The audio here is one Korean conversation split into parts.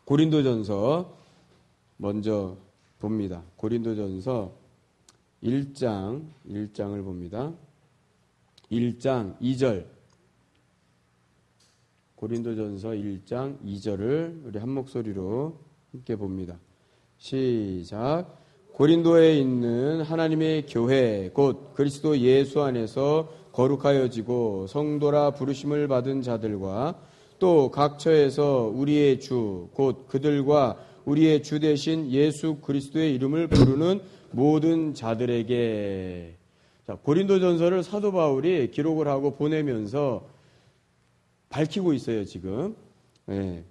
고린도전서 먼저 봅니다. 고린도전서 1장을 봅니다. 1장 2절. 고린도전서 1장 2절을 우리 한 목소리로 함께 봅니다. 시작. 고린도에 있는 하나님의 교회 곧 그리스도 예수 안에서 거룩하여지고 성도라 부르심을 받은 자들과 또 각 처에서 우리의 주 곧 그들과 우리의 주 되신 예수 그리스도의 이름을 부르는 모든 자들에게. 자, 고린도전서를 사도 바울이 기록을 하고 보내면서 밝히고 있어요, 지금.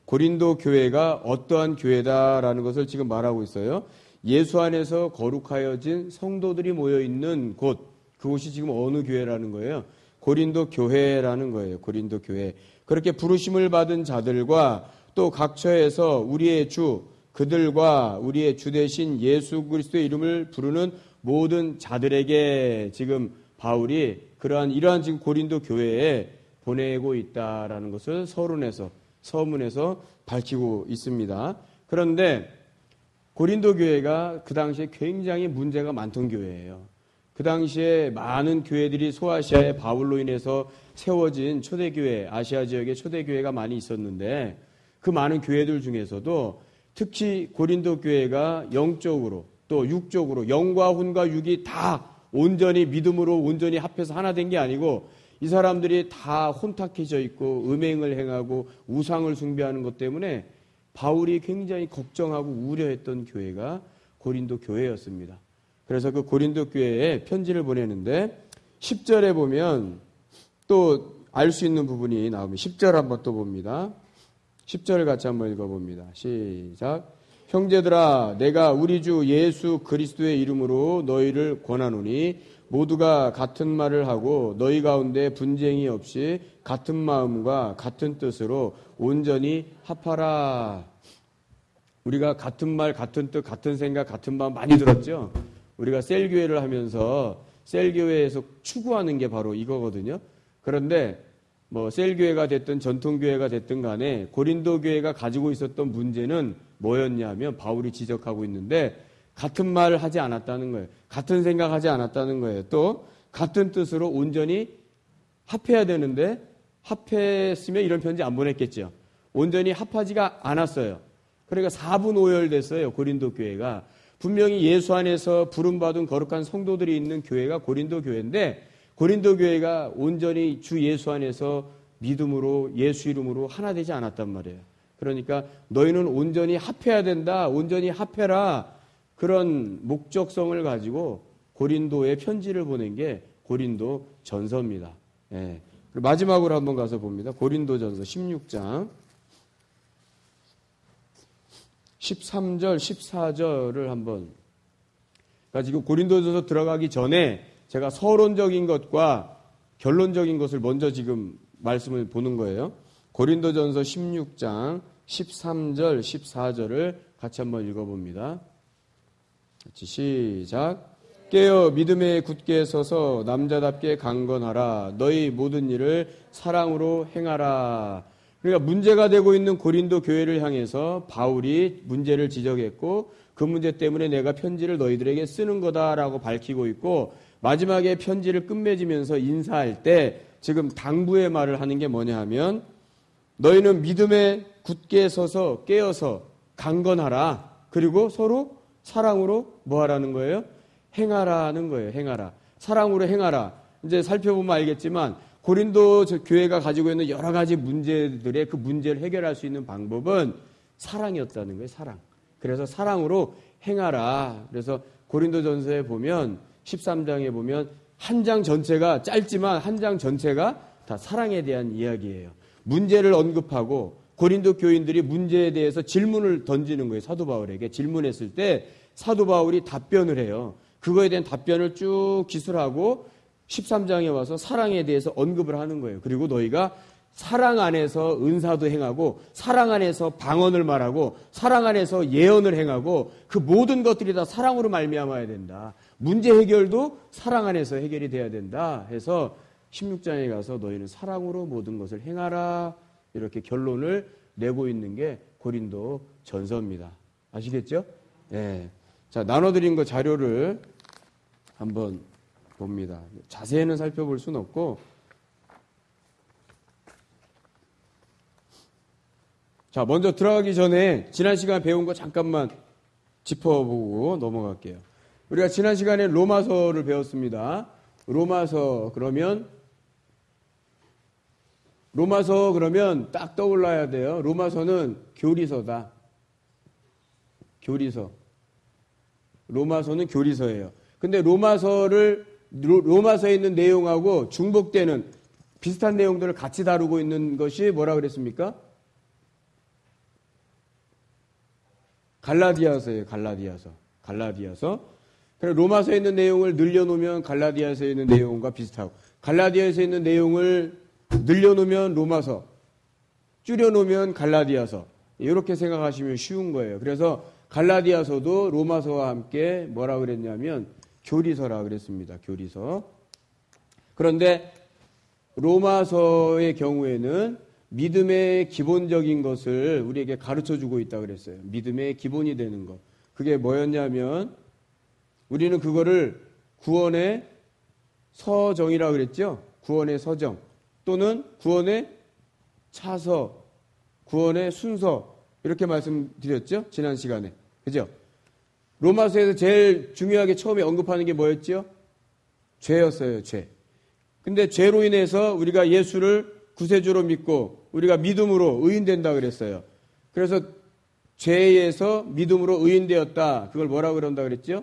고린도 교회가 어떠한 교회다라는 것을 지금 말하고 있어요. 예수 안에서 거룩하여진 성도들이 모여있는 곳, 그곳이 지금 어느 교회라는 거예요? 고린도 교회라는 거예요. 고린도 교회. 그렇게 부르심을 받은 자들과 또 각처에서 우리의 주, 그들과 우리의 주 되신 예수 그리스도의 이름을 부르는 모든 자들에게 지금 바울이 이러한 지금 고린도 교회에 보내고 있다라는 것을 서문에서 밝히고 있습니다. 그런데 고린도 교회가 그 당시에 굉장히 문제가 많던 교회예요. 그 당시에 많은 교회들이 소아시아에 바울로 인해서 세워진 초대교회, 아시아 지역의 초대교회가 많이 있었는데 그 많은 교회들 중에서도 특히 고린도 교회가 영적으로 또 육적으로 영과 혼과 육이 다 온전히 믿음으로 온전히 합해서 하나 된 게 아니고 이 사람들이 다 혼탁해져 있고 음행을 행하고 우상을 숭배하는 것 때문에 바울이 굉장히 걱정하고 우려했던 교회가 고린도 교회였습니다. 그래서 그 고린도 교회에 편지를 보내는데 10절에 보면 또 알 수 있는 부분이 나오면 10절 한번 또 봅니다. 10절을 같이 한번 읽어봅니다. 시작. 형제들아 내가 우리 주 예수 그리스도의 이름으로 너희를 권하노니 모두가 같은 말을 하고 너희 가운데 분쟁이 없이 같은 마음과 같은 뜻으로 온전히 합하라. 우리가 같은 말, 같은 뜻, 같은 생각, 같은 마음 많이 들었죠? 우리가 셀교회를 하면서 셀교회에서 추구하는 게 바로 이거거든요. 그런데 뭐 셀교회가 됐든 전통교회가 됐든 간에 고린도 교회가 가지고 있었던 문제는 뭐였냐면 바울이 지적하고 있는데 같은 말을 하지 않았다는 거예요. 같은 생각하지 않았다는 거예요. 또 같은 뜻으로 온전히 합해야 되는데 합했으면 이런 편지 안 보냈겠죠. 온전히 합하지가 않았어요. 그러니까 4분 5열 됐어요. 고린도 교회가. 분명히 예수 안에서 부름받은 거룩한 성도들이 있는 교회가 고린도 교회인데 고린도 교회가 온전히 주 예수 안에서 믿음으로 예수 이름으로 하나 되지 않았단 말이에요. 그러니까 너희는 온전히 합해야 된다. 온전히 합해라. 그런 목적성을 가지고 고린도에 편지를 보낸 게 고린도 전서입니다. 예. 그리고 마지막으로 한번 가서 봅니다. 고린도 전서 16장 13절, 14절을 한번. 그러니까 지금 고린도전서 들어가기 전에 제가 서론적인 것과 결론적인 것을 먼저 지금 말씀을 보는 거예요. 고린도전서 16장 13절, 14절을 같이 한번 읽어봅니다. 같이 시작. 깨어 믿음에 굳게 서서 남자답게 강건하라. 너희 모든 일을 사랑으로 행하라. 그러니까 문제가 되고 있는 고린도 교회를 향해서 바울이 문제를 지적했고 그 문제 때문에 내가 편지를 너희들에게 쓰는 거다라고 밝히고 있고 마지막에 편지를 끝맺으면서 인사할 때 지금 당부의 말을 하는 게 뭐냐 하면 너희는 믿음에 굳게 서서 깨어서 강건하라. 그리고 서로 사랑으로 뭐 하라는 거예요? 행하라는 거예요. 행하라. 사랑으로 행하라. 이제 살펴보면 알겠지만 고린도 교회가 가지고 있는 여러 가지 문제들의 그 문제를 해결할 수 있는 방법은 사랑이었다는 거예요. 사랑. 그래서 사랑으로 행하라. 그래서 고린도전서에 보면 13장에 보면 한 장 전체가 짧지만 한 장 전체가 다 사랑에 대한 이야기예요. 문제를 언급하고 고린도 교인들이 문제에 대해서 질문을 던지는 거예요. 사도 바울에게 질문했을 때 사도 바울이 답변을 해요. 그거에 대한 답변을 쭉 기술하고 13장에 와서 사랑에 대해서 언급을 하는 거예요. 그리고 너희가 사랑 안에서 은사도 행하고 사랑 안에서 방언을 말하고 사랑 안에서 예언을 행하고 그 모든 것들이 다 사랑으로 말미암아야 된다. 문제 해결도 사랑 안에서 해결이 돼야 된다 해서 16장에 가서 너희는 사랑으로 모든 것을 행하라 이렇게 결론을 내고 있는 게 고린도 전서입니다. 아시겠죠? 예. 자, 나눠드린 거 자료를 한번 봅니다. 자세히는 살펴볼 수는 없고, 자, 먼저 들어가기 전에 지난 시간 배운 거 잠깐만 짚어보고 넘어갈게요. 우리가 지난 시간에 로마서를 배웠습니다. 로마서 그러면 딱 떠올라야 돼요. 로마서는 교리서다. 교리서. 로마서는 교리서예요. 근데 로마서에 있는 내용하고 중복되는 비슷한 내용들을 같이 다루고 있는 것이 뭐라 그랬습니까? 갈라디아서예요. 갈라디아서. 그래 로마서에 있는 내용을 늘려놓으면 갈라디아서에 있는 내용과 비슷하고, 갈라디아서에 있는 내용을 늘려놓으면 로마서, 줄여놓으면 갈라디아서. 이렇게 생각하시면 쉬운 거예요. 그래서 갈라디아서도 로마서와 함께 뭐라 그랬냐면 교리서라 그랬습니다. 교리서. 그런데 로마서의 경우에는 믿음의 기본적인 것을 우리에게 가르쳐주고 있다고 그랬어요. 믿음의 기본이 되는 것. 그게 뭐였냐면 우리는 그거를 구원의 서정이라고 그랬죠. 구원의 서정 또는 구원의 차서, 구원의 순서 이렇게 말씀드렸죠. 지난 시간에. 그죠? 로마서에서 제일 중요하게 처음에 언급하는 게 뭐였죠? 죄였어요. 죄. 근데 죄로 인해서 우리가 예수를 구세주로 믿고 우리가 믿음으로 의인된다 그랬어요. 그래서 죄에서 믿음으로 의인되었다. 그걸 뭐라고 그런다 그랬죠?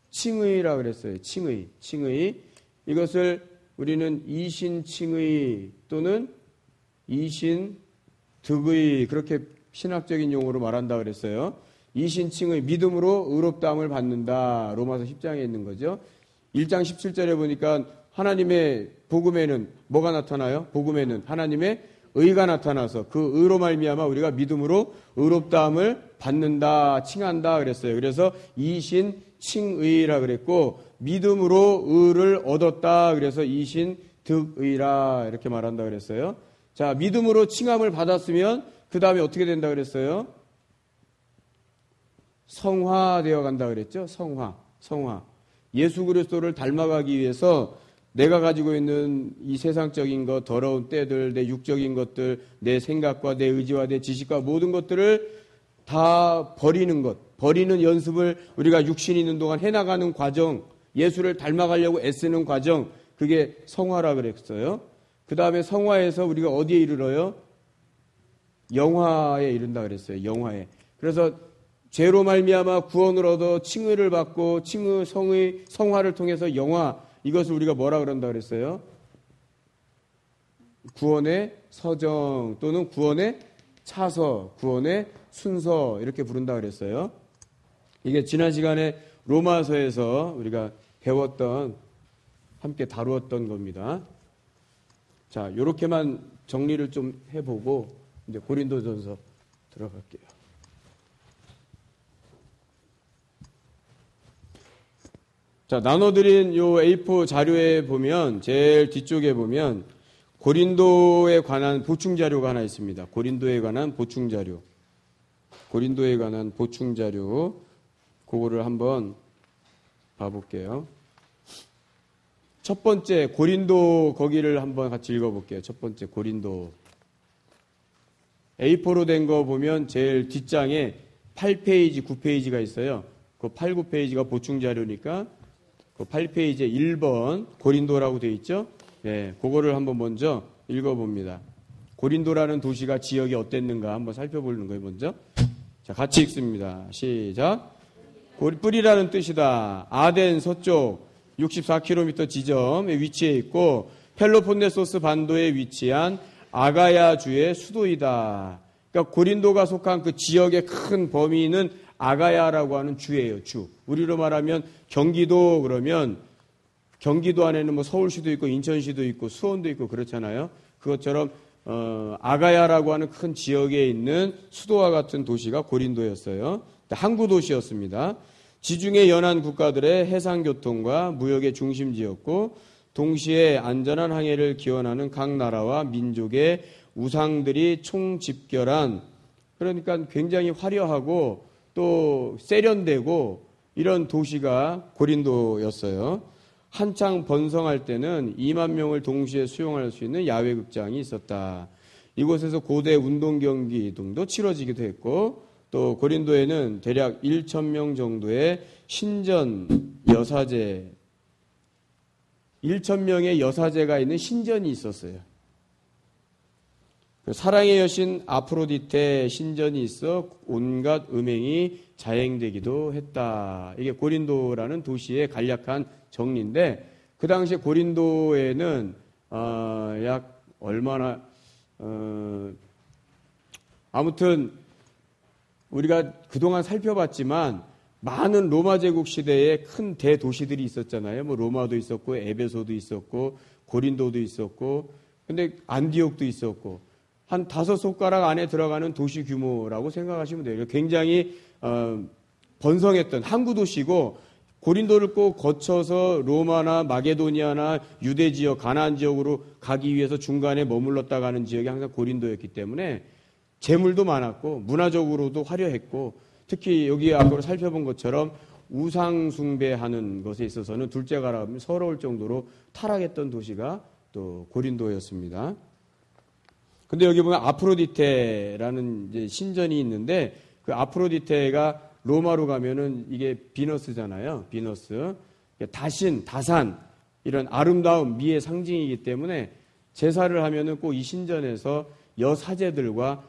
칭의라 그랬어요. 칭의. 이것을 우리는 이신칭의 또는 이신득의 그렇게 신학적인 용어로 말한다 그랬어요. 이신칭의 믿음으로 의롭다함을 받는다. 로마서 10장에 있는 거죠. 1장 17절에 보니까 하나님의 복음에는 뭐가 나타나요? 복음에는 하나님의 의가 나타나서 그 의로 말미암아 우리가 믿음으로 의롭다함을 받는다, 칭한다 그랬어요. 그래서 이신칭의라 그랬고 믿음으로 의를 얻었다 그래서 이신득의라 이렇게 말한다 그랬어요. 자, 믿음으로 칭함을 받았으면 그 다음에 어떻게 된다 그랬어요? 성화되어 간다 그랬죠. 성화. 예수 그리스도를 닮아가기 위해서 내가 가지고 있는 이 세상적인 것, 더러운 때들, 내 육적인 것들, 내 생각과 내 의지와 내 지식과 모든 것들을 다 버리는 것, 버리는 연습을 우리가 육신이 있는 동안 해나가는 과정, 예수를 닮아가려고 애쓰는 과정, 그게 성화라 그랬어요. 그 다음에 성화에서 우리가 어디에 이르러요? 영화에 이른다 그랬어요. 영화에. 그래서 죄로 말미암아 구원을 얻어 칭의를 받고 성화를 통해서 영화, 이것을 우리가 뭐라 그런다 그랬어요? 구원의 서정 또는 구원의 차서, 구원의 순서 이렇게 부른다 그랬어요. 이게 지난 시간에 로마서에서 우리가 배웠던, 함께 다루었던 겁니다. 자, 요렇게만 정리를 좀 해보고 이제 고린도전서 들어갈게요. 자, 나눠드린 요 A4 자료에 보면 제일 뒤쪽에 보면 고린도에 관한 보충 자료가 하나 있습니다. 고린도에 관한 보충 자료. 그거를 한번 봐볼게요. 첫 번째 고린도 거기를 한번 같이 읽어볼게요. 첫 번째 고린도. A4로 된 거 보면 제일 뒷장에 8페이지, 9페이지가 있어요. 그 8, 9페이지가 보충 자료니까 그 8페이지에 1번 고린도라고 되어 있죠. 네, 그거를 한번 먼저 읽어봅니다. 고린도라는 도시가 지역이 어땠는가 한번 살펴보는 거예요. 먼저. 자, 같이 읽습니다. 시작. 뿌리라는 뜻이다. 아덴 서쪽 64km 지점에 위치해 있고 펠로폰네소스 반도에 위치한 아가야 주의 수도이다. 그러니까 고린도가 속한 그 지역의 큰 범위는 아가야라고 하는 주예요. 주. 우리로 말하면 경기도 그러면 경기도 안에는 뭐 서울시도 있고 인천시도 있고 수원도 있고 그렇잖아요. 그것처럼 아가야라고 하는 큰 지역에 있는 수도와 같은 도시가 고린도였어요. 항구 도시였습니다. 지중해 연안 국가들의 해상교통과 무역의 중심지였고 동시에 안전한 항해를 기원하는 각 나라와 민족의 우상들이 총집결한 그러니까 굉장히 화려하고 또 세련되고 이런 도시가 고린도였어요. 한창 번성할 때는 2만 명을 동시에 수용할 수 있는 야외 극장이 있었다. 이곳에서 고대 운동 경기 등도 치러지기도 했고 또 고린도에는 대략 1,000명 정도의 신전 여사제 1,000명의 여사제가 있는 신전이 있었어요. 사랑의 여신 아프로디테 신전이 있어 온갖 음행이 자행되기도 했다. 이게 고린도라는 도시의 간략한 정리인데 그 당시에 고린도에는 약 얼마나 아무튼 우리가 그동안 살펴봤지만 많은 로마 제국 시대에 큰 대도시들이 있었잖아요. 뭐 로마도 있었고 에베소도 있었고 고린도도 있었고 근데 안디옥도 있었고 한 5손가락 안에 들어가는 도시 규모라고 생각하시면 돼요. 굉장히 번성했던 항구 도시고 고린도를 꼭 거쳐서 로마나 마게도니아나 유대 지역, 가나안 지역으로 가기 위해서 중간에 머물렀다 가는 지역이 항상 고린도였기 때문에 재물도 많았고 문화적으로도 화려했고 특히 여기 앞으로 살펴본 것처럼 우상 숭배하는 것에 있어서는 둘째 가라면 서러울 정도로 타락했던 도시가 또 고린도였습니다. 근데 여기 보면 아프로디테라는 이제 신전이 있는데 그 아프로디테가 로마로 가면은 이게 비너스잖아요. 비너스. 다신, 다산 이런 아름다움, 미의 상징이기 때문에 제사를 하면은 꼭 이 신전에서 여사제들과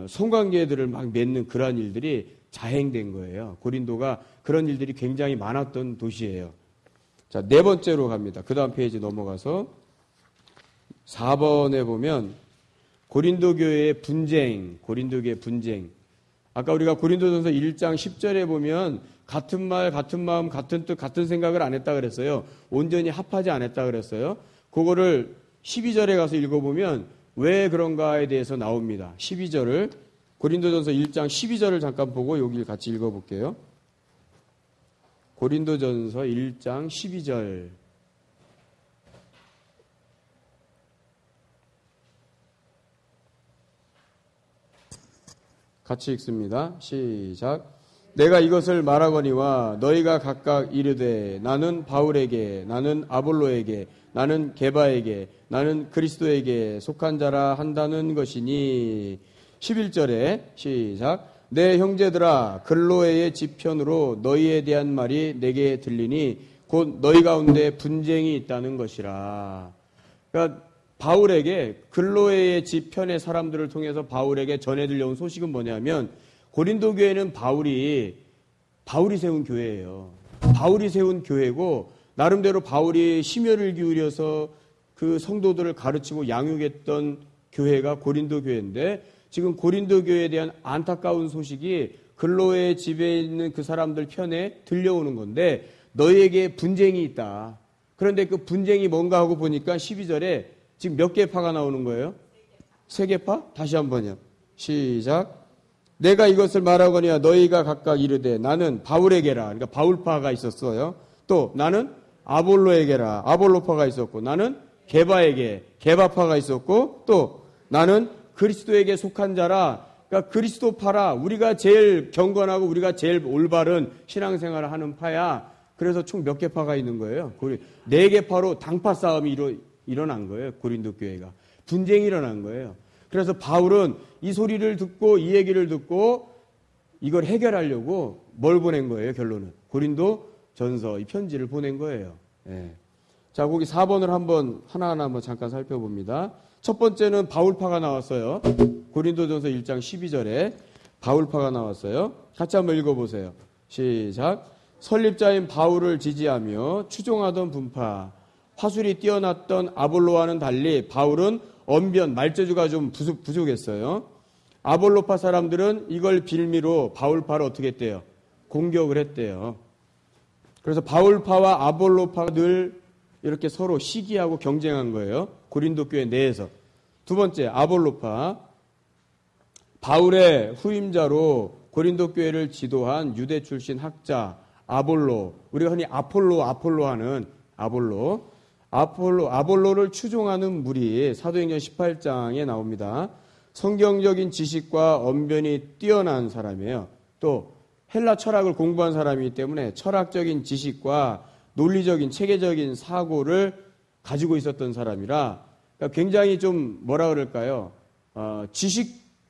성관계들을 막 맺는 그러한 일들이 자행된 거예요. 고린도가 그런 일들이 굉장히 많았던 도시예요. 자, 4번째로 갑니다. 그 다음 페이지 넘어가서 4번에 보면 고린도 교회의 분쟁, 고린도 교회의 분쟁. 아까 우리가 고린도전서 1장 10절에 보면 같은 말, 같은 마음, 같은 뜻, 같은 생각을 안 했다 그랬어요. 온전히 합하지 않았다 그랬어요. 그거를 12절에 가서 읽어보면 왜 그런가에 대해서 나옵니다. 12절을 고린도전서 1장 12절을 잠깐 보고 여기를 같이 읽어볼게요. 고린도전서 1장 12절. 같이 읽습니다. 시작. 내가 이것을 말하거니와 너희가 각각 이르되 나는 바울에게, 나는 아볼로에게, 나는 게바에게, 나는 그리스도에게 속한 자라 한다는 것이니. 11절에 시작. 내 형제들아 글로에의 지편으로 너희에 대한 말이 내게 들리니 곧 너희 가운데 분쟁이 있다는 것이라. 그러니까 바울에게 글로에의 지편의 사람들을 통해서 바울에게 전해 들려온 소식은 뭐냐면 고린도 교회는 바울이 세운 교회예요. 바울이 세운 교회고 나름대로 바울이 심혈을 기울여서 그 성도들을 가르치고 양육했던 교회가 고린도 교회인데 지금 고린도 교회에 대한 안타까운 소식이 글로에 집에 있는 그 사람들 편에 들려오는 건데 너희에게 분쟁이 있다. 그런데 그 분쟁이 뭔가 하고 보니까 12절에 지금 몇 개 파가 나오는 거예요? 3개 파? 다시 한번요. 시작. 내가 이것을 말하거니와 너희가 각각 이르되 나는 바울에게라. 그러니까 바울파가 있었어요. 또 나는 아볼로에게라. 아볼로파가 있었고 나는 게바에게 게바파가 있었고 또 나는 그리스도에게 속한 자라. 그러니까 그리스도파라. 우리가 제일 경건하고 우리가 제일 올바른 신앙생활을 하는 파야. 그래서 총 몇 개 파가 있는 거예요? 4개 파로 당파 싸움이 일어난 거예요. 고린도 교회가. 분쟁이 일어난 거예요. 그래서 바울은 이 소리를 듣고 이 얘기를 듣고 이걸 해결하려고 뭘 보낸 거예요? 결론은. 고린도 전서 이 편지를 보낸 거예요. 예. 자, 거기 4번을 하나하나 한번 잠깐 살펴봅니다. 첫 번째는 바울파가 나왔어요. 고린도전서 1장 12절에 바울파가 나왔어요. 같이 한번 읽어보세요. 시작. 설립자인 바울을 지지하며 추종하던 분파. 화술이 뛰어났던 아볼로와는 달리 바울은 언변, 말재주가 좀 부족했어요. 아볼로파 사람들은 이걸 빌미로 바울파를 어떻게 했대요? 공격을 했대요. 그래서 바울파와 아볼로파가 늘 이렇게 서로 시기하고 경쟁한 거예요. 고린도 교회 내에서. 두 번째, 아볼로파. 바울의 후임자로 고린도 교회를 지도한 유대 출신 학자 아볼로. 우리가 흔히 아폴로 하는 아볼로를 추종하는 무리 사도행전 18장에 나옵니다. 성경적인 지식과 언변이 뛰어난 사람이에요. 또 헬라 철학을 공부한 사람이기 때문에 철학적인 지식과 논리적인 체계적인 사고를 가지고 있었던 사람이라 그러니까 굉장히 좀 뭐라 그럴까요?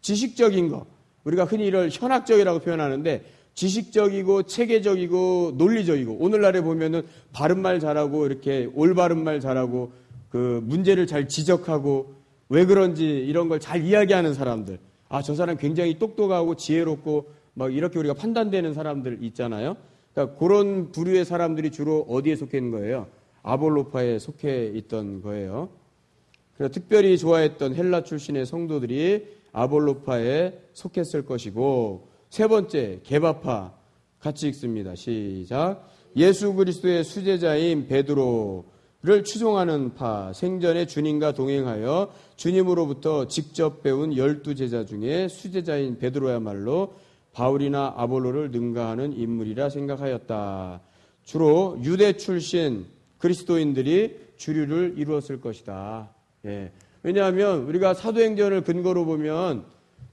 지식적인 거. 우리가 흔히 이를 현학적이라고 표현하는데 지식적이고 체계적이고 논리적이고 오늘날에 보면은 바른 말 잘하고 이렇게 올바른 말 잘하고 그 문제를 잘 지적하고 왜 그런지 이런 걸 잘 이야기하는 사람들. 저 사람 굉장히 똑똑하고 지혜롭고 막 이렇게 우리가 판단되는 사람들 있잖아요. 그러니까 그런 부류의 사람들이 주로 어디에 속해 있는 거예요? 아볼로파에 속해 있던 거예요. 그래서 특별히 좋아했던 헬라 출신의 성도들이 아볼로파에 속했을 것이고 세 번째 게바파 같이 읽습니다. 시작. 예수 그리스도의 수제자인 베드로를 추종하는 파 생전에 주님과 동행하여 주님으로부터 직접 배운 12제자 중에 수제자인 베드로야말로 바울이나 아볼로를 능가하는 인물이라 생각하였다. 주로 유대 출신 그리스도인들이 주류를 이루었을 것이다. 예. 왜냐하면 우리가 사도행전을 근거로 보면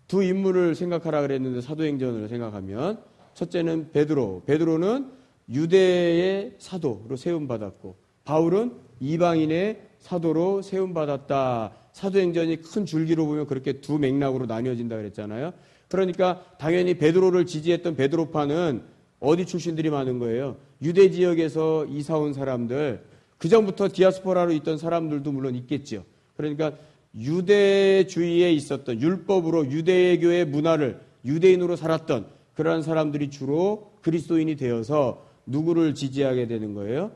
두 인물을 생각하라 그랬는데 사도행전을 생각하면 첫째는 베드로. 베드로는 유대의 사도로 세움받았고 바울은 이방인의 사도로 세움받았다. 사도행전이 큰 줄기로 보면 그렇게 두 맥락으로 나뉘어진다 그랬잖아요. 그러니까 당연히 베드로를 지지했던 베드로파는 어디 출신들이 많은 거예요? 유대 지역에서 이사 온 사람들, 그 전부터 디아스포라로 있던 사람들도 물론 있겠죠. 그러니까 유대주의에 있었던 율법으로 유대교의 문화를 유대인으로 살았던 그러한 사람들이 주로 그리스도인이 되어서 누구를 지지하게 되는 거예요?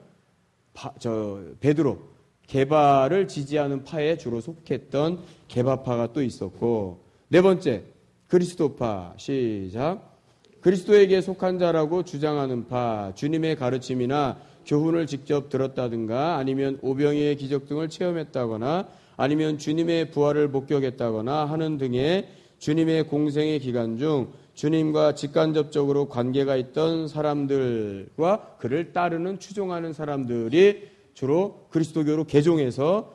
베드로, 게바를 지지하는 파에 주로 속했던 게바파가 또 있었고 네 번째 그리스도파 시작. 그리스도에게 속한 자라고 주장하는 파, 주님의 가르침이나 교훈을 직접 들었다든가 아니면 오병이의 기적 등을 체험했다거나 아니면 주님의 부활을 목격했다거나 하는 등의 주님의 공생의 기간 중 주님과 직간접적으로 관계가 있던 사람들과 그를 따르는 추종하는 사람들이 주로 그리스도교로 개종해서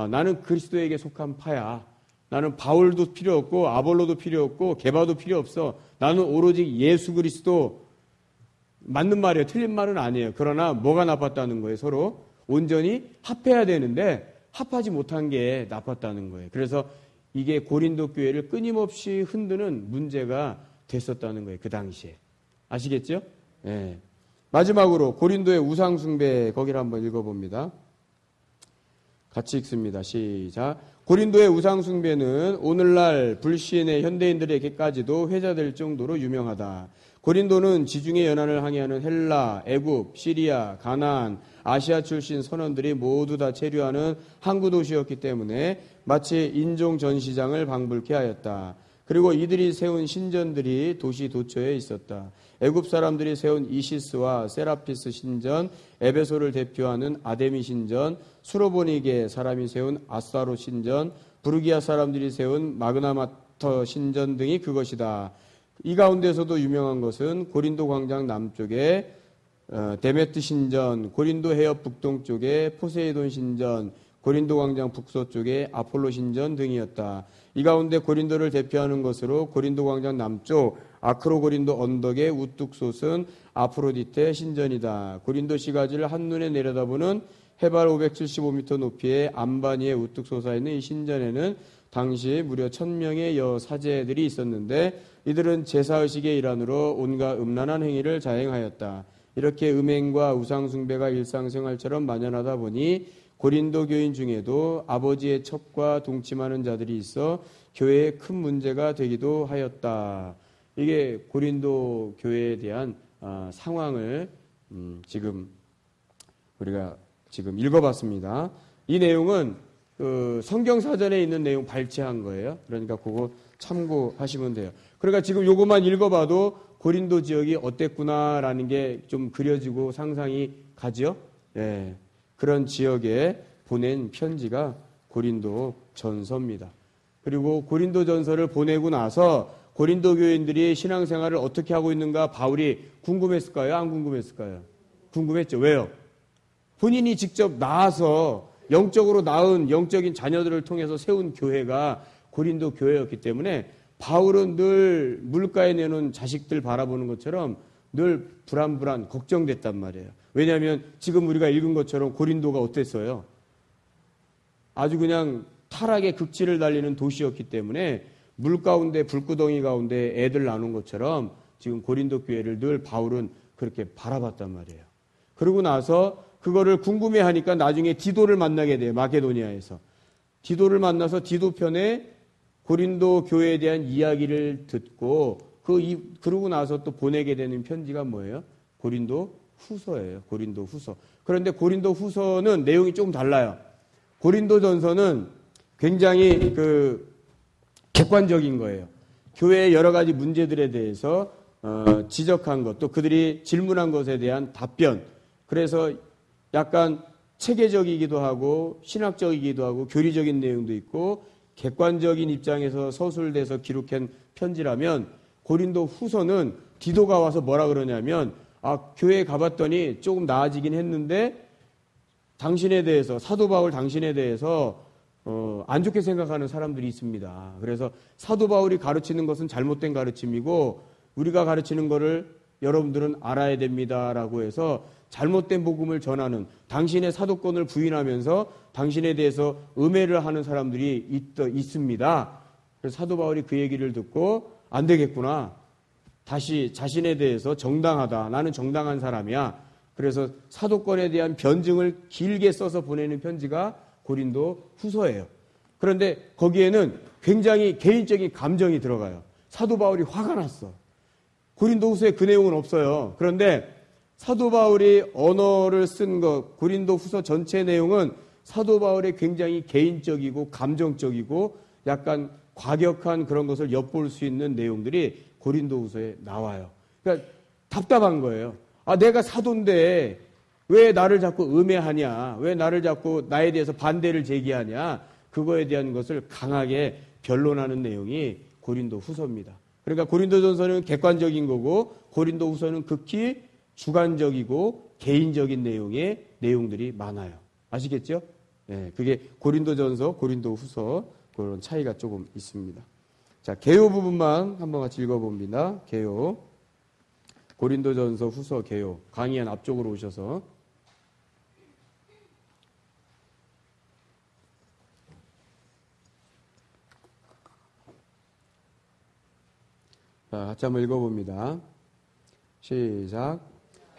나는 그리스도에게 속한 파야. 나는 바울도 필요 없고 아볼로도 필요 없고 게바도 필요 없어. 나는 오로지 예수 그리스도. 맞는 말이에요. 틀린 말은 아니에요. 그러나 뭐가 나빴다는 거예요? 서로 온전히 합해야 되는데 합하지 못한 게 나빴다는 거예요. 그래서 이게 고린도 교회를 끊임없이 흔드는 문제가 됐었다는 거예요. 그 당시에. 아시겠죠? 네. 마지막으로 고린도의 우상 숭배 거기를 한번 읽어봅니다. 같이 읽습니다. 시작. 고린도의 우상 숭배는 오늘날 불신의 현대인들에게까지도 회자될 정도로 유명하다. 고린도는 지중해 연안을 항해하는 헬라, 애굽, 시리아, 가나안, 아시아 출신 선원들이 모두 다 체류하는 항구 도시였기 때문에 마치 인종 전시장을 방불케 하였다. 그리고 이들이 세운 신전들이 도시 도처에 있었다. 애굽 사람들이 세운 이시스와 세라피스 신전, 에베소를 대표하는 아데미 신전, 수로보니게 사람이 세운 아스타로 신전, 부르기아 사람들이 세운 마그나마터 신전 등이 그것이다. 이 가운데서도 유명한 것은 고린도 광장 남쪽에 데메트 신전, 고린도 해협 북동쪽에 포세이돈 신전, 고린도 광장 북서쪽에 아폴로 신전 등이었다. 이 가운데 고린도를 대표하는 것으로 고린도 광장 남쪽 아크로고린도 언덕의 우뚝 솟은 아프로디테 신전이다. 고린도 시가지를 한눈에 내려다보는 해발 575m 높이의 안바니에 우뚝 솟아있는 이 신전에는 당시 무려 1000명의 여사제들이 있었는데 이들은 제사의식의 일환으로 온갖 음란한 행위를 자행하였다. 이렇게 음행과 우상숭배가 일상생활처럼 만연하다 보니 고린도 교인 중에도 아버지의 첩과 동침하는 자들이 있어 교회에 큰 문제가 되기도 하였다. 이게 고린도 교회에 대한 상황을 지금 우리가 지금 읽어봤습니다. 이 내용은 그 성경사전에 있는 내용 발췌한 거예요. 그러니까 그거 참고하시면 돼요. 그러니까 지금 요것만 읽어봐도 고린도 지역이 어땠구나라는 게 좀 그려지고 상상이 가죠. 예. 그런 지역에 보낸 편지가 고린도 전서입니다. 그리고 고린도 전서를 보내고 나서 고린도 교인들이 신앙생활을 어떻게 하고 있는가 바울이 궁금했을까요? 안 궁금했을까요? 궁금했죠. 왜요? 본인이 직접 나아서 영적으로 낳은 영적인 자녀들을 통해서 세운 교회가 고린도 교회였기 때문에 바울은 늘 물가에 내놓은 자식들 바라보는 것처럼 늘 불안불안 걱정됐단 말이에요. 왜냐하면 지금 우리가 읽은 것처럼 고린도가 어땠어요? 아주 그냥 타락의 극치를 달리는 도시였기 때문에 물 가운데 불구덩이 가운데 애들 나눈 것처럼 지금 고린도 교회를 늘 바울은 그렇게 바라봤단 말이에요. 그러고 나서 그거를 궁금해하니까 나중에 디도를 만나게 돼요. 마게도니아에서. 디도를 만나서 디도 편에 고린도 교회에 대한 이야기를 듣고 그러고 나서 또 보내게 되는 편지가 뭐예요? 고린도 후서예요. 고린도 후서. 그런데 고린도 후서는 내용이 조금 달라요. 고린도 전서는 굉장히 객관적인 거예요. 교회의 여러 가지 문제들에 대해서 지적한 것, 또 그들이 질문한 것에 대한 답변. 그래서 약간 체계적이기도 하고 신학적이기도 하고 교리적인 내용도 있고 객관적인 입장에서 서술돼서 기록한 편지라면 고린도 후서는 디도가 와서 뭐라 그러냐면 교회에 가봤더니 조금 나아지긴 했는데 당신에 대해서 사도 바울 당신에 대해서 안 좋게 생각하는 사람들이 있습니다. 그래서 사도 바울이 가르치는 것은 잘못된 가르침이고 우리가 가르치는 것을 여러분들은 알아야 됩니다라고 해서 잘못된 복음을 전하는 당신의 사도권을 부인하면서 당신에 대해서 음해를 하는 사람들이 있습니다. 그래서 사도 바울이 그 얘기를 듣고 안 되겠구나. 다시 자신에 대해서 정당하다. 나는 정당한 사람이야. 그래서 사도권에 대한 변증을 길게 써서 보내는 편지가 고린도 후서예요. 그런데 거기에는 굉장히 개인적인 감정이 들어가요. 사도 바울이 화가 났어. 고린도 후서에 그 내용은 없어요. 그런데 사도 바울이 언어를 쓴 것, 고린도 후서 전체 내용은 사도 바울의 굉장히 개인적이고 감정적이고 약간 과격한 그런 것을 엿볼 수 있는 내용들이 고린도 후서에 나와요. 그러니까 답답한 거예요. 내가 사도인데 왜 나를 자꾸 음해하냐? 왜 나를 자꾸 나에 대해서 반대를 제기하냐? 그거에 대한 것을 강하게 변론하는 내용이 고린도 후서입니다. 그러니까 고린도전서는 객관적인 거고 고린도 후서는 극히 주관적이고 개인적인 내용의 내용들이 많아요. 아시겠죠? 네, 그게 고린도전서, 고린도후서 그런 차이가 조금 있습니다. 자, 개요 부분만 한번 같이 읽어봅니다. 개요. 고린도전서, 후서, 개요. 강의한 앞쪽으로 오셔서 자, 같이 한번 읽어봅니다. 시작.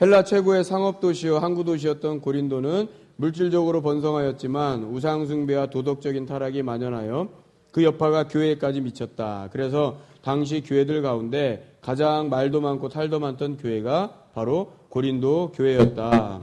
헬라 최고의 상업도시요 항구도시였던 고린도는 물질적으로 번성하였지만 우상숭배와 도덕적인 타락이 만연하여 그 여파가 교회에까지 미쳤다. 그래서 당시 교회들 가운데 가장 말도 많고 탈도 많던 교회가 바로 고린도 교회였다.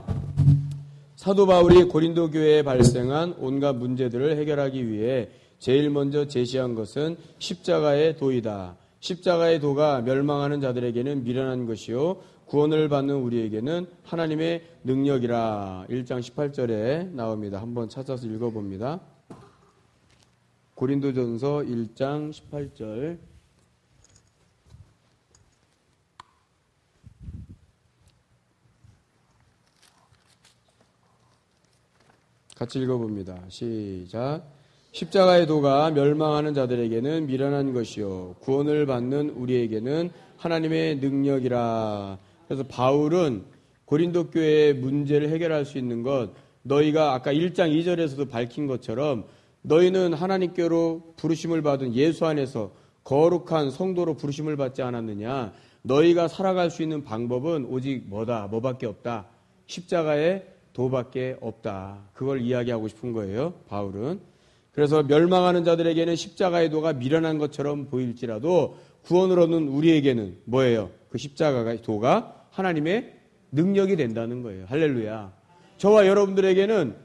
사도 바울이 고린도 교회에 발생한 온갖 문제들을 해결하기 위해 제일 먼저 제시한 것은 십자가의 도이다. 십자가의 도가 멸망하는 자들에게는 미련한 것이요 구원을 받는 우리에게는 하나님의 능력이라. 1장 18절에 나옵니다. 한번 찾아서 읽어봅니다. 고린도전서 1장 18절. 같이 읽어봅니다. 시작. 십자가의 도가 멸망하는 자들에게는 미련한 것이요 구원을 받는 우리에게는 하나님의 능력이라. 그래서 바울은 고린도 교회의 문제를 해결할 수 있는 것, 너희가 아까 1장 2절에서도 밝힌 것처럼 너희는 하나님께로 부르심을 받은 예수 안에서 거룩한 성도로 부르심을 받지 않았느냐. 너희가 살아갈 수 있는 방법은 오직 뭐밖에 없다. 십자가의 도밖에 없다. 그걸 이야기하고 싶은 거예요, 바울은. 그래서 멸망하는 자들에게는 십자가의 도가 미련한 것처럼 보일지라도 구원을 얻는 우리에게는 뭐예요? 그 십자가의 도가 하나님의 능력이 된다는 거예요. 할렐루야. 저와 여러분들에게는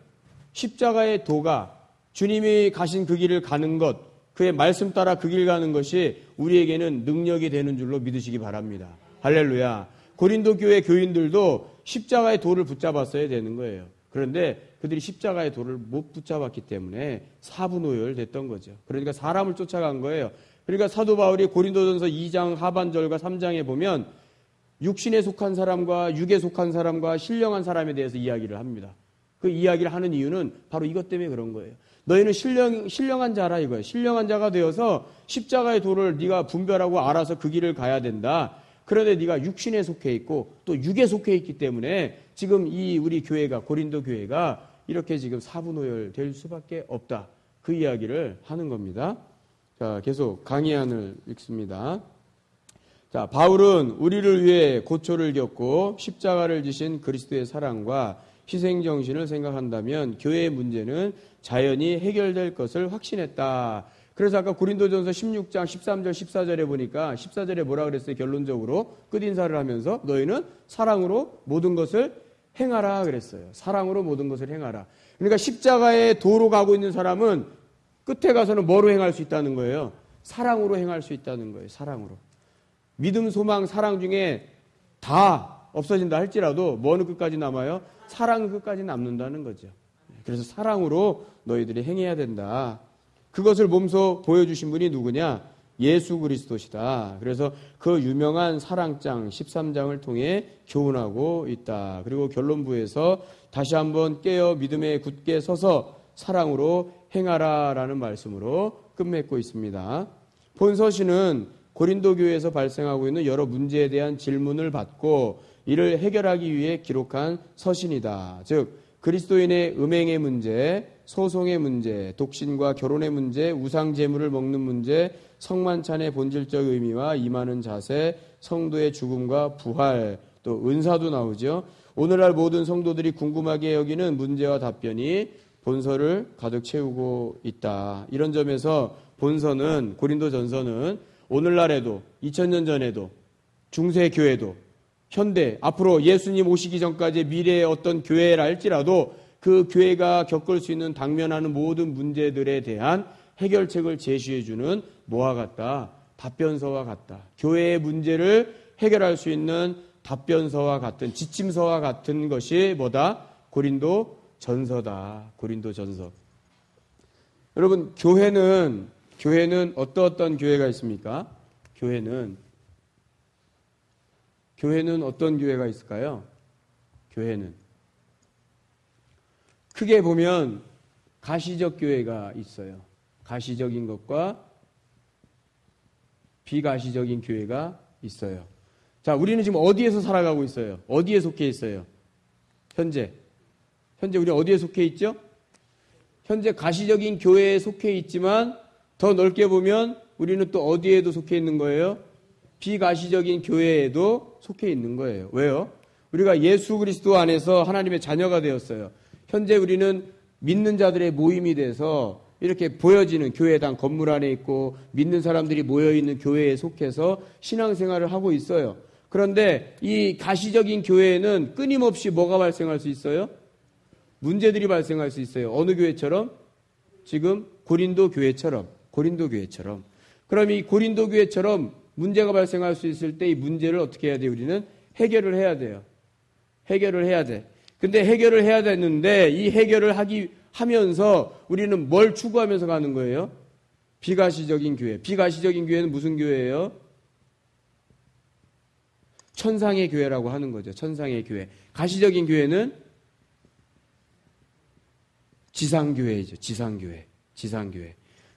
십자가의 도가 주님이 가신 그 길을 가는 것, 그의 말씀 따라 그 길 가는 것이 우리에게는 능력이 되는 줄로 믿으시기 바랍니다. 할렐루야. 고린도 교회 교인들도 십자가의 도를 붙잡았어야 되는 거예요. 그런데 그들이 십자가의 도를 못 붙잡았기 때문에 사분오열됐던 거죠. 그러니까 사람을 쫓아간 거예요. 그러니까 사도 바울이 고린도전서 2장 하반절과 3장에 보면 육신에 속한 사람과 육에 속한 사람과 신령한 사람에 대해서 이야기를 합니다. 그 이야기를 하는 이유는 바로 이것 때문에 그런 거예요. 너희는 신령한 자라 이거예요. 신령한 자가 되어서 십자가의 도를 네가 분별하고 알아서 그 길을 가야 된다. 그런데 네가 육신에 속해 있고 또 육에 속해 있기 때문에 지금 이 우리 교회가 고린도 교회가 이렇게 지금 사분오열될 수밖에 없다. 그 이야기를 하는 겁니다. 자, 계속 강의안을 읽습니다. 자, 바울은 우리를 위해 고초를 겪고 십자가를 지신 그리스도의 사랑과 희생 정신을 생각한다면 교회의 문제는 자연히 해결될 것을 확신했다. 그래서 아까 고린도전서 16장 13절 14절에 보니까 14절에 뭐라 그랬어요? 결론적으로 끝인사를 하면서 너희는 사랑으로 모든 것을 행하라 그랬어요. 사랑으로 모든 것을 행하라. 그러니까 십자가의 도로 가고 있는 사람은 끝에 가서는 뭐로 행할 수 있다는 거예요? 사랑으로 행할 수 있다는 거예요. 사랑으로. 믿음, 소망, 사랑 중에 다 없어진다 할지라도 뭐는 끝까지 남아요? 사랑은 끝까지 남는다는 거죠. 그래서 사랑으로 너희들이 행해야 된다. 그것을 몸소 보여주신 분이 누구냐? 예수 그리스도시다. 그래서 그 유명한 사랑장 13장을 통해 교훈하고 있다. 그리고 결론부에서 다시 한번 깨어 믿음에 굳게 서서 사랑으로 행하라라는 말씀으로 끝맺고 있습니다. 본 서신은 고린도 교회에서 발생하고 있는 여러 문제에 대한 질문을 받고 이를 해결하기 위해 기록한 서신이다. 즉 그리스도인의 음행의 문제, 소송의 문제, 독신과 결혼의 문제, 우상 제물을 먹는 문제, 성만찬의 본질적 의미와 임하는 자세, 성도의 죽음과 부활, 또 은사도 나오죠. 오늘날 모든 성도들이 궁금하게 여기는 문제와 답변이 본서를 가득 채우고 있다. 이런 점에서 본서는 고린도전서는 오늘날에도 2000년 전에도 중세 교회도 현대 앞으로 예수님 오시기 전까지 미래의 어떤 교회라 할지라도 그 교회가 겪을 수 있는 당면하는 모든 문제들에 대한 해결책을 제시해주는 뭐와 같다? 답변서와 같다. 교회의 문제를 해결할 수 있는 답변서와 같은 지침서와 같은 것이 뭐다? 고린도 전서다. 고린도 전서. 여러분 교회는 어떤 교회가 있습니까? 교회는 어떤 교회가 있을까요? 교회는 크게 보면 가시적 교회가 있어요. 가시적인 것과 비가시적인 교회가 있어요. 자, 우리는 지금 어디에서 살아가고 있어요? 어디에 속해 있어요? 현재 우리 어디에 속해 있죠? 현재 가시적인 교회에 속해 있지만 더 넓게 보면 우리는 또 어디에도 속해 있는 거예요? 비가시적인 교회에도 속해 있는 거예요. 왜요? 우리가 예수 그리스도 안에서 하나님의 자녀가 되었어요. 현재 우리는 믿는 자들의 모임이 돼서 이렇게 보여지는 교회당 건물 안에 있고 믿는 사람들이 모여있는 교회에 속해서 신앙생활을 하고 있어요. 그런데 이 가시적인 교회에는 끊임없이 뭐가 발생할 수 있어요? 문제들이 발생할 수 있어요. 어느 교회처럼? 지금 고린도 교회처럼. 그럼 이 고린도 교회처럼 문제가 발생할 수 있을 때 이 문제를 어떻게 해야 돼요? 우리는 해결을 해야 돼요. 해결을 해야 돼. 근데 해결을 해야 되는데 이 해결을 하면서 우리는 뭘 추구하면서 가는 거예요? 비가시적인 교회. 비가시적인 교회는 무슨 교회예요? 천상의 교회라고 하는 거죠. 천상의 교회. 가시적인 교회는 지상교회이죠. 지상교회.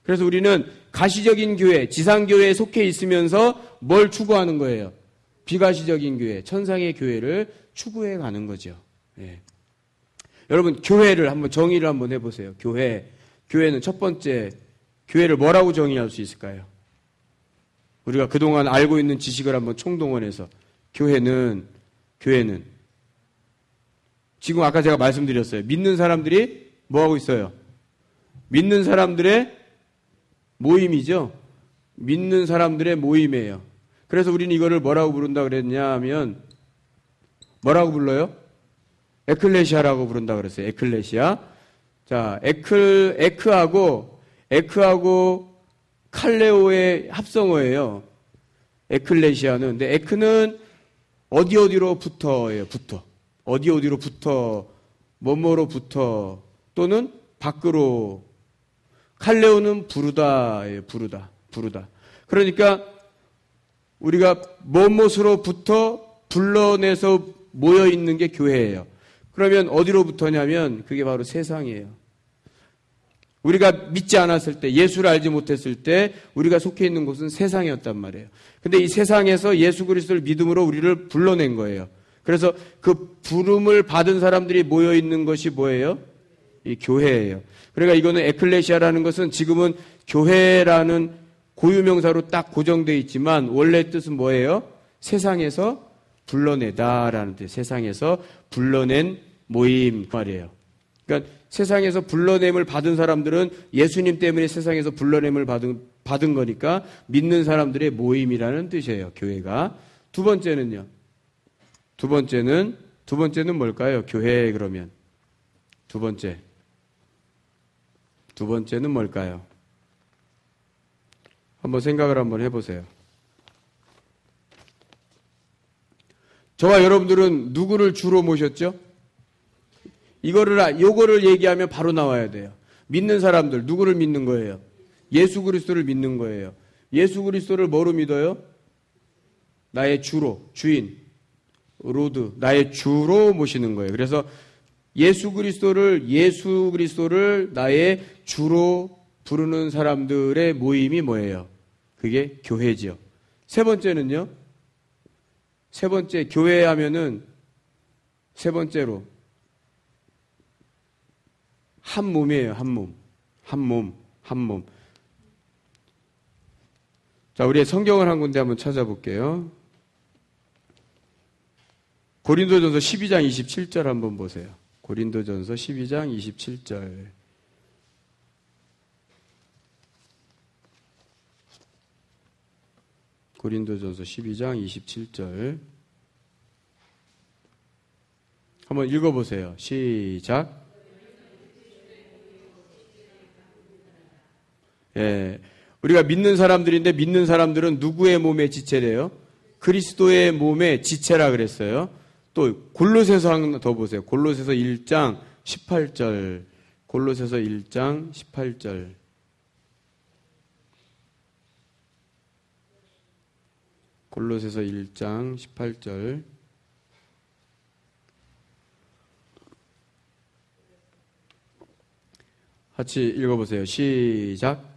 그래서 우리는 가시적인 교회, 지상교회에 속해 있으면서 뭘 추구하는 거예요? 비가시적인 교회, 천상의 교회를 추구해 가는 거죠. 예. 여러분, 교회를 한번 정의를 한번 해보세요. 교회는 첫 번째, 교회를 뭐라고 정의할 수 있을까요? 우리가 그동안 알고 있는 지식을 한번 총동원해서 교회는 지금 아까 제가 말씀드렸어요. 믿는 사람들이 뭐하고 있어요? 믿는 사람들의 모임이죠. 믿는 사람들의 모임이에요. 그래서 우리는 이거를 뭐라고 부른다 그랬냐 하면 뭐라고 불러요? 에클레시아라고 부른다 그랬어요. 에클레시아. 자, 에크하고 칼레오의 합성어예요. 에클레시아는. 근데 에크는 어디로 붙어예요. 어디로 붙어. 뭐뭐로 붙어. 또는 밖으로. 칼레오는 부르다예요. 부르다. 그러니까 우리가 무엇으로부터 불러내서 모여 있는 게 교회예요. 그러면 어디로부터냐면 그게 바로 세상이에요. 우리가 믿지 않았을 때, 예수를 알지 못했을 때 우리가 속해 있는 곳은 세상이었단 말이에요. 근데 이 세상에서 예수 그리스도를 믿음으로 우리를 불러낸 거예요. 그래서 그 부름을 받은 사람들이 모여 있는 것이 뭐예요? 이 교회예요. 그러니까 이거는 에클레시아라는 것은 지금은 교회라는 고유명사로 딱 고정되어 있지만 원래 뜻은 뭐예요? 세상에서 불러내다라는 뜻. 세상에서 불러낸 모임 말이에요. 그러니까 세상에서 불러냄을 받은 사람들은 예수님 때문에 세상에서 불러냄을 받은 거니까 믿는 사람들의 모임이라는 뜻이에요. 교회가. 두 번째는요. 두 번째는 뭘까요? 교회 그러면. 두 번째는 뭘까요? 한번 생각을 한번 해보세요. 저와 여러분들은 누구를 주로 모셨죠? 요거를 얘기하면 바로 나와야 돼요. 믿는 사람들, 누구를 믿는 거예요? 예수 그리스도를 믿는 거예요. 예수 그리스도를 뭐로 믿어요? 나의 주로, 주인, 로드, 나의 주로 모시는 거예요. 그래서 예수 그리스도를 나의 주로 부르는 사람들의 모임이 뭐예요? 그게 교회지요. 세 번째는요? 세 번째, 교회 하면은 세 번째로 한 몸이에요. 한 몸. 자, 우리 성경을 한 군데 한번 찾아볼게요. 고린도전서 12장 27절 한번 보세요. 고린도전서 12장 27절. 고린도전서 12장 27절. 한번 읽어보세요. 시작. 예, 우리가 믿는 사람들인데 믿는 사람들은 누구의 몸의 지체래요? 그리스도의 몸의 지체라 그랬어요. 또 골로새서 하나 더 보세요. 골로새서 1장 18절. 골로새서 1장 18절. 골로새서 1장 18절. 같이 읽어보세요. 시작.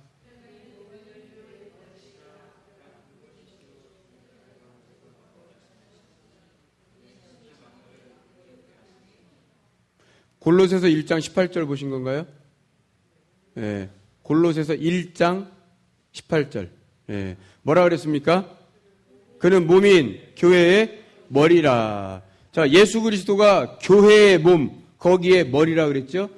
골로새서 1장 18절 보신 건가요? 예. 골로새서 1장 18절. 예. 뭐라 그랬습니까? 그는 몸인 교회의 머리라. 자, 예수 그리스도가 교회의 몸, 거기에 머리라 그랬죠?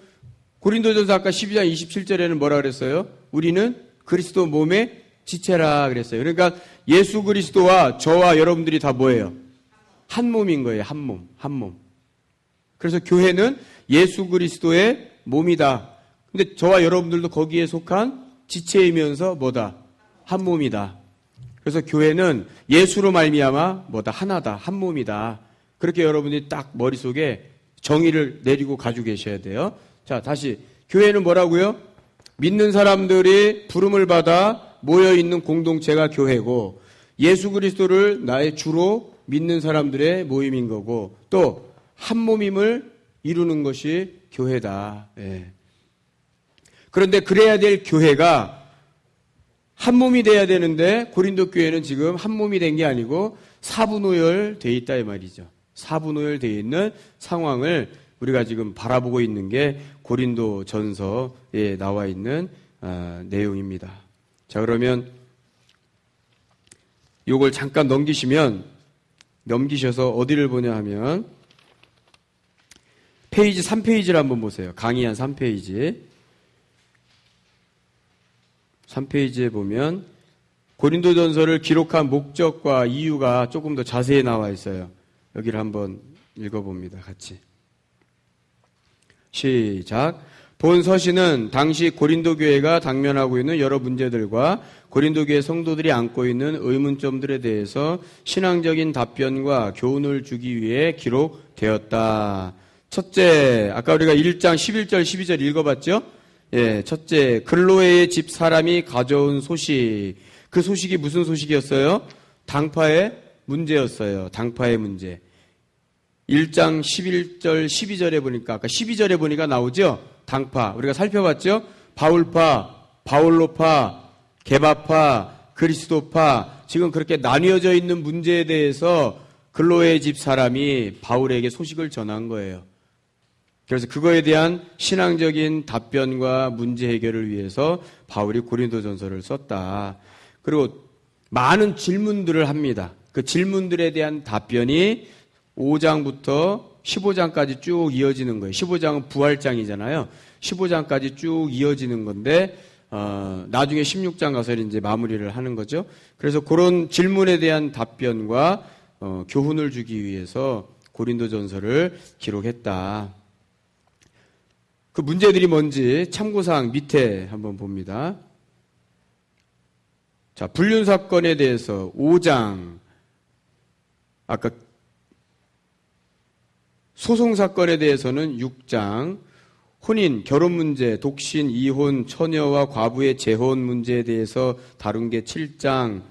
고린도전서 아까 12장 27절에는 뭐라 그랬어요? 우리는 그리스도 몸의 지체라 그랬어요. 그러니까 예수 그리스도와 저와 여러분들이 다 뭐예요? 한 몸인 거예요. 한 몸. 그래서 교회는 예수 그리스도의 몸이다. 근데 저와 여러분들도 거기에 속한 지체이면서 뭐다? 한 몸이다. 그래서 교회는 예수로 말미암아 뭐다? 하나다. 한 몸이다. 그렇게 여러분이 딱 머릿속에 정의를 내리고 가지고 계셔야 돼요. 자, 다시. 교회는 뭐라고요? 믿는 사람들이 부름을 받아 모여있는 공동체가 교회고, 예수 그리스도를 나의 주로 믿는 사람들의 모임인 거고, 또 한 몸임을 이루는 것이 교회다. 예. 그런데 그래야 될 교회가 한 몸이 돼야 되는데, 고린도 교회는 지금 한 몸이 된 게 아니고 사분오열되어 있다 이 말이죠. 사분오열되어 있는 상황을 우리가 지금 바라보고 있는 게 고린도 전서에 나와 있는 내용입니다. 자, 그러면 이걸 잠깐 넘기셔서 어디를 보냐 하면 페이지 3페이지를 한번 보세요. 강의 한 3페이지. 3페이지에 보면 고린도 전서를 기록한 목적과 이유가 조금 더 자세히 나와 있어요. 여기를 한번 읽어봅니다. 같이. 시작. 본 서신은 당시 고린도 교회가 당면하고 있는 여러 문제들과 고린도 교회 성도들이 안고 있는 의문점들에 대해서 신앙적인 답변과 교훈을 주기 위해 기록되었다. 첫째, 아까 우리가 1장 11절 12절 읽어봤죠? 예, 첫째, 클로에의 집 사람이 가져온 소식. 그 소식이 무슨 소식이었어요? 당파의 문제였어요. 당파의 문제. 1장 11절, 12절에 보니까, 아까 12절에 보니까 나오죠? 당파. 우리가 살펴봤죠? 바울파, 바올로파, 게바파, 그리스도파. 지금 그렇게 나뉘어져 있는 문제에 대해서 글로의 집 사람이 바울에게 소식을 전한 거예요. 그래서 그거에 대한 신앙적인 답변과 문제 해결을 위해서 바울이 고린도전서를 썼다. 그리고 많은 질문들을 합니다. 그 질문들에 대한 답변이 5장부터 15장까지 쭉 이어지는 거예요. 15장은 부활장이잖아요. 15장까지 쭉 이어지는 건데 나중에 16장 가서 이제 마무리를 하는 거죠. 그래서 그런 질문에 대한 답변과 교훈을 주기 위해서 고린도전서를 기록했다. 그 문제들이 뭔지 참고사항 밑에 한번 봅니다. 자, 불륜 사건에 대해서 5장, 아까 소송 사건에 대해서는 6장, 혼인, 결혼 문제, 독신, 이혼, 처녀와 과부의 재혼 문제에 대해서 다룬 게 7장,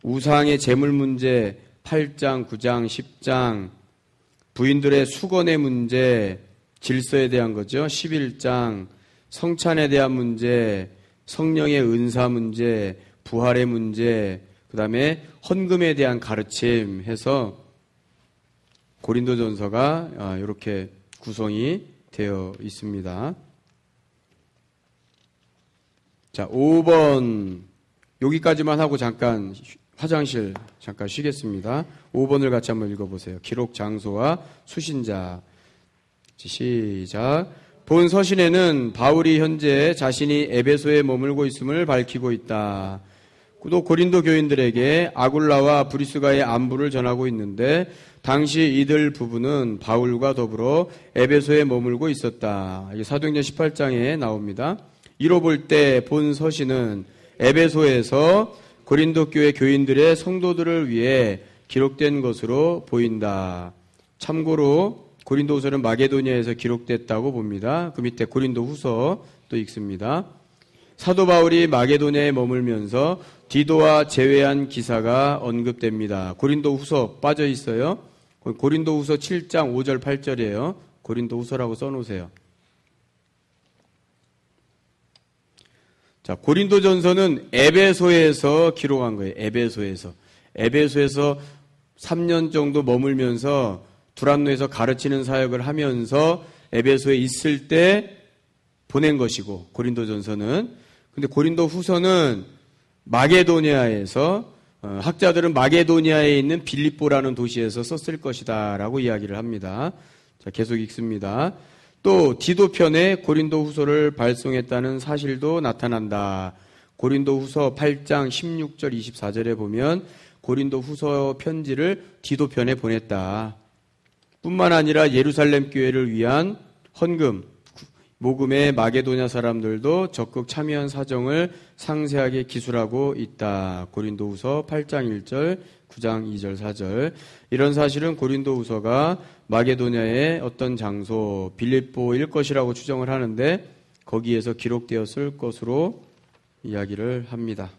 우상의 재물 문제 8장, 9장, 10장, 부인들의 수건의 문제, 질서에 대한 거죠. 11장, 성찬에 대한 문제, 성령의 은사 문제, 부활의 문제, 그 다음에 헌금에 대한 가르침 해서 고린도전서가 이렇게 구성이 되어 있습니다. 자, 5번 여기까지만 하고 잠깐 화장실 잠깐 쉬겠습니다. 5번을 같이 한번 읽어보세요. 기록 장소와 수신자. 시작. 본 서신에는 바울이 현재 자신이 에베소에 머물고 있음을 밝히고 있다. 또 고린도 교인들에게 아굴라와 브리스가의 안부를 전하고 있는데 당시 이들 부부는 바울과 더불어 에베소에 머물고 있었다. 이게 사도행전 18장에 나옵니다. 이로 볼 때 본 서신은 에베소에서 고린도 교회 교인들의 성도들을 위해 기록된 것으로 보인다. 참고로 고린도후서는 마게도니아에서 기록됐다고 봅니다. 그 밑에 고린도후서 또 읽습니다. 사도 바울이 마게도니아에 머물면서 디도와 제외한 기사가 언급됩니다. 고린도후서 빠져 있어요. 고린도후서 7장 5절 8절이에요. 고린도후서라고 써놓으세요. 자, 고린도전서는 에베소에서 기록한 거예요. 에베소에서 3년 정도 머물면서 두란노에서 가르치는 사역을 하면서 에베소에 있을 때 보낸 것이고, 고린도전서는. 근데 고린도후서는 마게도니아에서 학자들은 마게도니아에 있는 빌립보라는 도시에서 썼을 것이다 라고 이야기를 합니다. 자, 계속 읽습니다. 또 디도편에 고린도후서를 발송했다는 사실도 나타난다. 고린도후서 8장 16절 24절에 보면 고린도후서 편지를 디도편에 보냈다. 뿐만 아니라 예루살렘 교회를 위한 헌금, 모금에 마게도냐 사람들도 적극 참여한 사정을 상세하게 기술하고 있다. 고린도후서 8장 1절, 9장 2절, 4절. 이런 사실은 고린도후서가 마게도냐의 어떤 장소, 빌립보일 것이라고 추정을 하는데 거기에서 기록되었을 것으로 이야기를 합니다.